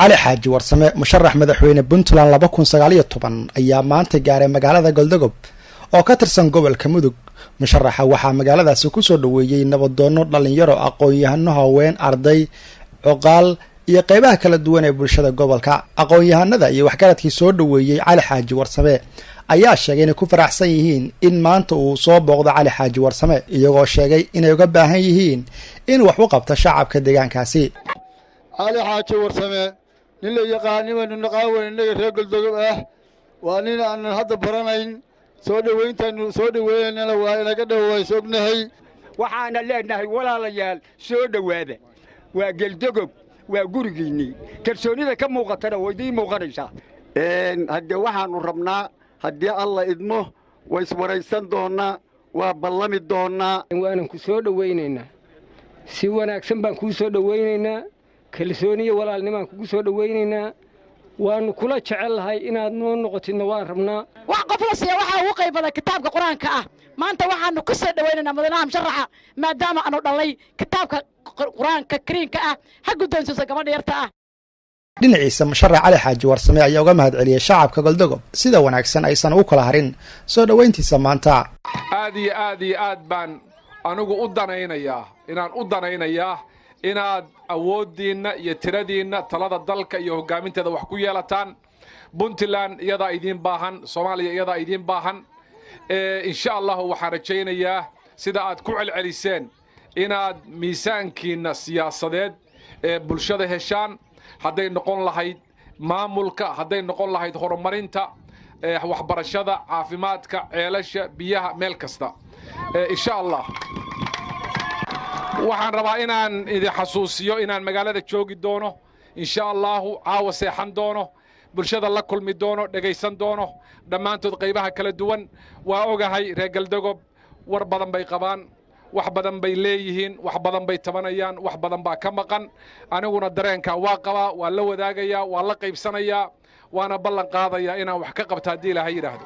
Cali Xaaji warsame musharax madaxweyne Puntland 2019 ayaa maanta gaaray magaalada Goldogob oo ka tirsan gobolka Mudug. Musharaxa waxaa magaaladaasi ku soo dhaweeyay nabadoono dhalinyaro aqoon-yahano haween arday oqaal iyo qaybaha kala duwan ee bulshada gobolka. Aqoon-yahanada iyo waxgaradkii soo dhaweeyay Cali Xaaji warsame ayaa sheegay inay ku faraxsan yihiin in maanta uu soo booqdo Cali Xaaji warsame iyagoo sheegay inay uga baahan yihiin in wax u qabto shacabka deegaankaasi. Cali Xaaji warsame nin la yaqaan inuu naqaaweyn inaga reer Goldogob ah waa nin aan hadda baranayn soo dhaweynayna waa inaga dhawaay sognahay waxaana leenahay walaalayaal soo dhawaada waa Goldogob waa gurigiinii kalsoonida ka muuqatana way idin muuqanaysaa hadda waxaanu rabnaa haddii alla idmo way iswaraysan doonaa waa ballami doonaa waanan ku soo dhaweynaynaa si wanaagsan baan ku soo dhaweynaynaa kalsooniyo walaalnimaan kugu soo dhaweynaynaa waanu kula jecelahay inaad noo noqotidna waan rabnaa wax qof la siiyo waxa uu qaybada kitaabka quraanka ah maanta waxaanu ku soo dhaweynaynaa madaxweynaha musharaxa maadaama aanu dhalay kitaabka quraanka kariinka ah ha guddoonsiisa gabadha yarta ah dhinaciisa musharax Cali Xaaji warsame ayaa uga mahadceliyay shacabka Goldogob sida wanaagsan aysan u kala harin soo dhaweyntiisa maanta aad baan anigu u danaynayaa inaad awoodiina iyo tiradiina talada dalka iyo hogaaminteeda wax ku yeelataan. Puntland iyada idin baahan, Soomaaliya iyada idin baahan. Insha Allah waxaan rajaynayaa sida aad ku celceliseen inaad miisaankiina siyaasadeed ee bulshada heshaan haday noqon lahayd maamulka haday noqon lahayd horumarinta waxbarashada caafimaadka ceelasha biyaha meel kasta insha Allah waxaan rabaa inaan idin xasuusiyo inaan magaalada joogi doono insha Allah caawa seexan doono bulshada la kulmi doono dhageysan doono dhamaantood qaybaha kala duwan waa ogahay reer Goldogob war badan bay qabaan wax badan bay leeyihiin wax badan bay tabanayaan wax badan baa ka maqan aniguna dareenka waa qabaa waa la wadaagayaa waa la qaybsanayaa waana ballan qaadayaa inaan wax ka qabto hadii Ilaahay yiraahdo.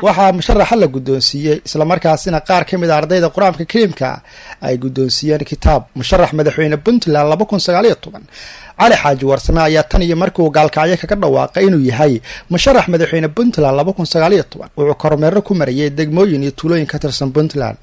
waxaa musharaxa la guddoonsiiyay isla markaasina qaar ka mid ah ardayda quraanka kariimka ay guddoonsiyeen kitaab musharax madaxweyne Puntland 2019 Cali Xaaji warsame ayaa tan iyo markii uu gaalkacyo kaga dhawaaqay inuu yahay musharax madaxweyne Puntland 2019 wuxuu kormeer ku marayay degmooyin iyo tuulooyin ka tirsan Puntland.